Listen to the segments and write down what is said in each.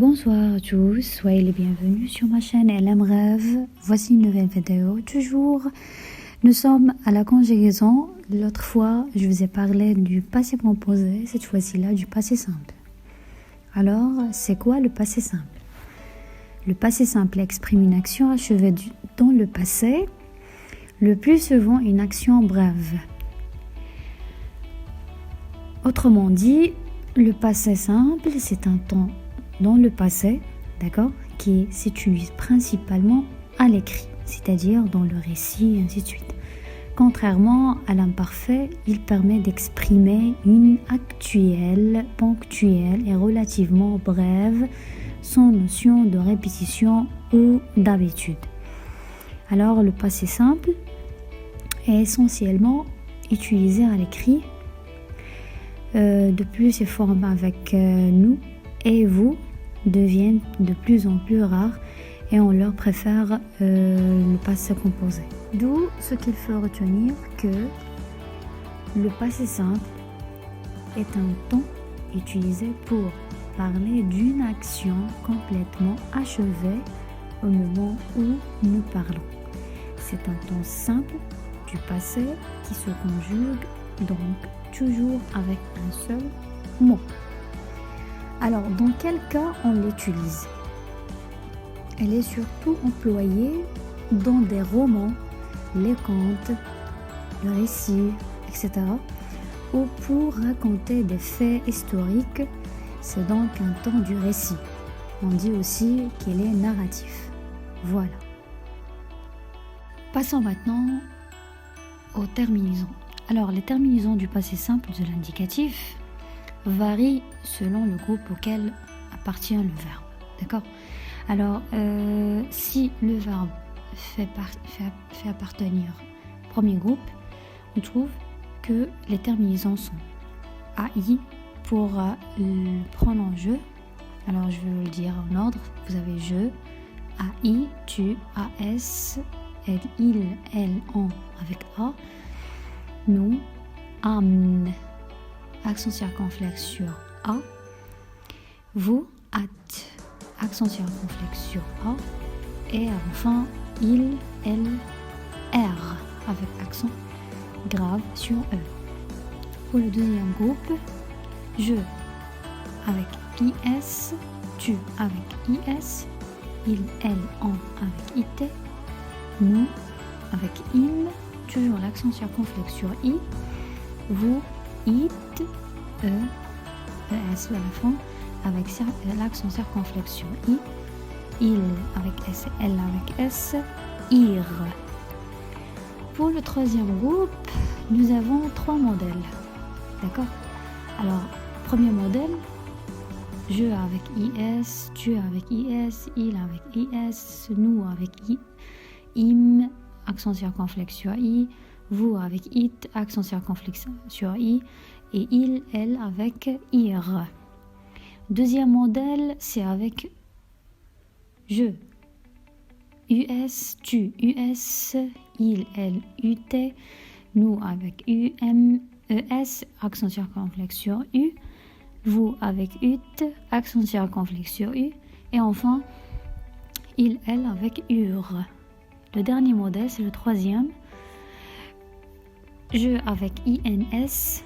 Bonsoir à tous, soyez les bienvenus sur ma chaîne LM Rêve. Voici une nouvelle vidéo. Toujours, nous sommes à la conjugaison. L'autre fois, je vous ai parlé du passé composé, cette fois-ci-là du passé simple. Alors, c'est quoi le passé simple? Le passé simple exprime une action achevée dans le passé, le plus souvent une action brève. Autrement dit, le passé simple, c'est un temps dans le passé, d'accord, qui s'utilise principalement à l'écrit, c'est-à-dire dans le récit, et ainsi de suite. Contrairement à l'imparfait, il permet d'exprimer une actuelle, ponctuelle et relativement brève, sans notion de répétition ou d'habitude. Alors, le passé simple est essentiellement utilisé à l'écrit. De plus, ces formes avec nous et vous deviennent de plus en plus rares et on leur préfère le passé composé. D'où ce qu'il faut retenir que le passé simple est un temps utilisé pour parler d'une action complètement achevée au moment où nous parlons. C'est un temps simple du passé qui se conjugue donc toujours avec un seul mot. Alors, dans quel cas on l'utilise? Elle est surtout employée dans des romans, les contes, le récit, etc. ou pour raconter des faits historiques. C'est donc un temps du récit. On dit aussi qu'il est narratif. Voilà. Passons maintenant aux terminaisons. Alors, les terminaisons du passé simple de l'indicatif varient selon le groupe auquel appartient le verbe. D'accord? Alors, si le verbe fait appartenir au premier groupe, on trouve que les terminaisons sont AI pour le pronom je. Alors, je vais vous le dire en ordre. Vous avez je, AI, tu, AS, elle, il, elle, on avec A, nous, am, accent circonflexe sur A, vous, at, accent circonflexe sur A, et enfin il, elle, R avec accent grave sur E. Pour le deuxième groupe, je avec IS, tu avec IS, il, elle, on avec IT, nous avec il, toujours l'accent circonflexe sur I, vous, it, ES à la fin, avec l'accent circonflexe sur I, il avec S, elle avec S, ir. Pour le troisième groupe, nous avons trois modèles. D'accord? Alors, premier modèle, je avec IS, tu avec IS, il avec IS, nous avec I, im, accent circonflexe sur I, vous avec it, accent circonflexe sur I, et il, elle avec ir. Deuxième modèle, c'est avec je, US, tu, US, il, elle, UT, nous avec UM, ES, accent circonflexe sur U, vous avec UT, accent circonflexe sur U, et enfin, il, elle avec UR. Le dernier modèle, c'est le troisième. Je avec INS,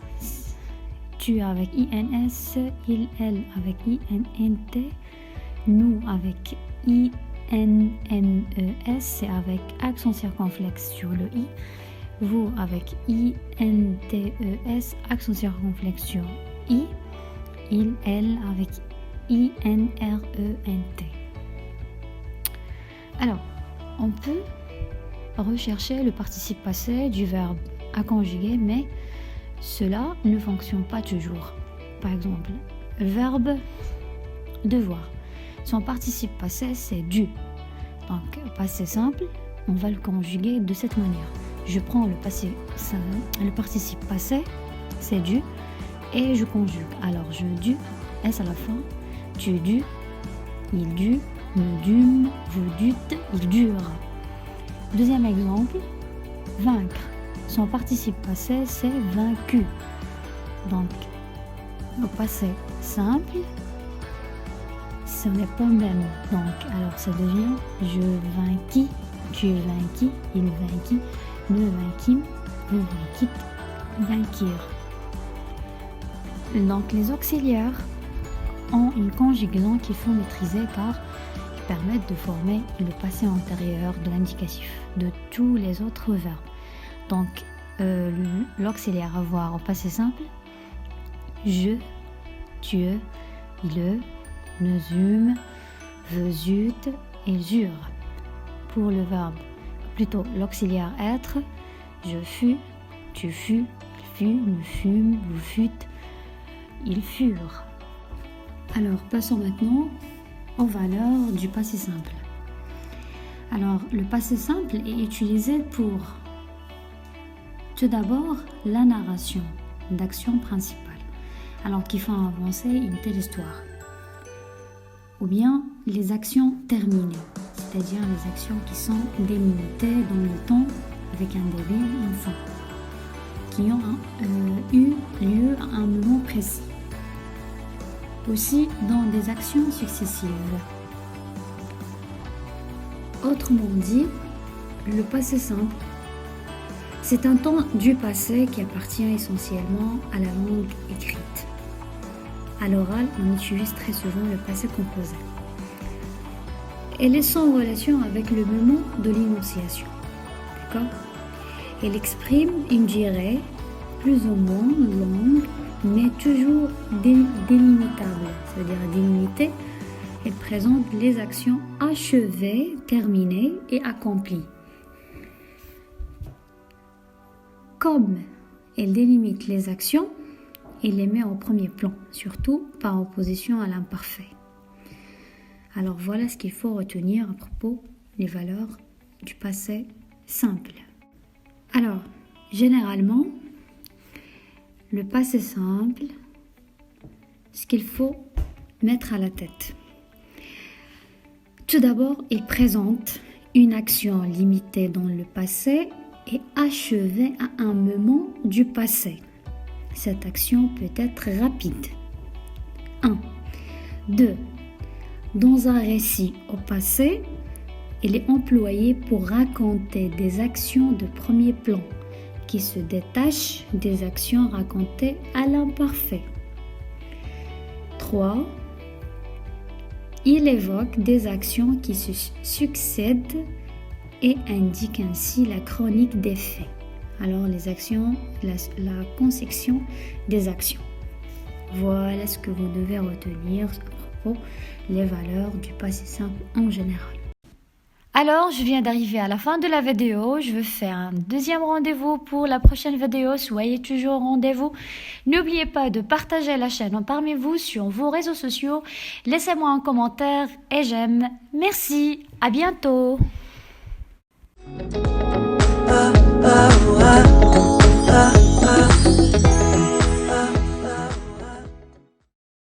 tu avec INS, il, elle avec INNT, nous avec INNES, c'est avec accent circonflexe sur le I, vous avec INTES, accent circonflexe sur I, il, elle avec INRENT. Alors, on peut rechercher le participe passé du verbe à conjuguer, mais cela ne fonctionne pas toujours. Par exemple, le verbe devoir. Son participe passé, c'est dû. Donc, passé simple, on va le conjuguer de cette manière. Je prends le participe passé, c'est dû, et je conjugue. Alors, je dû, S à la fin, tu dû, il dû, nous dûmes, vous dûtes, il dure. Deuxième exemple, vaincre. Son participe passé, c'est vaincu. Donc, au passé simple, ce n'est pas même. Donc, alors ça devient je vainquis, tu vainquis, il vainquit, nous vainquîmes, vous vainquîtes, vainquirent. Donc, les auxiliaires ont une conjugaison qu'il faut maîtriser car ils permettent de former le passé antérieur de l'indicatif de tous les autres verbes. Donc, l'auxiliaire avoir au passé simple, je, tu, il, nous eûmes, vous eûtes et jure. Pour le verbe, plutôt l'auxiliaire être, je fus, tu fus, il fut, nous fûmes, vous fûtes, ils furent. Alors, passons maintenant aux valeurs du passé simple. Alors, le passé simple est utilisé pour, tout d'abord, la narration d'actions principales, alors qui font avancer une telle histoire. Ou bien les actions terminées, c'est-à-dire les actions qui sont délimitées dans le temps avec un début et une fin, qui ont eu lieu à un moment précis. Aussi dans des actions successives. Autrement dit, le passé simple, c'est un temps du passé qui appartient essentiellement à la langue écrite. À l'oral, on utilise très souvent le passé composé. Elle est sans relation avec le moment de l'énonciation. D'accord ? Elle exprime une durée plus ou moins longue, mais toujours délimitable. C'est-à-dire délimitée, elle présente les actions achevées, terminées et accomplies. Comme elle délimite les actions, elle les met au premier plan, surtout par opposition à l'imparfait. Alors voilà ce qu'il faut retenir à propos des valeurs du passé simple. Alors, généralement, le passé simple, ce qu'il faut mettre à la tête. Tout d'abord, il présente une action limitée dans le passé et achevée à un moment du passé. Cette action peut être rapide. 1. 2. Dans un récit au passé, il est employé pour raconter des actions de premier plan qui se détachent des actions racontées à l'imparfait. 3. Il évoque des actions qui se succèdent et indique ainsi la chronique des faits. Alors les actions, la conception des actions. Voilà ce que vous devez retenir à propos des valeurs du passé simple en général. Alors, je viens d'arriver à la fin de la vidéo. Je vais faire un deuxième rendez-vous pour la prochaine vidéo. Soyez toujours au rendez-vous. N'oubliez pas de partager la chaîne parmi vous sur vos réseaux sociaux. Laissez-moi un commentaire et j'aime. Merci, à bientôt.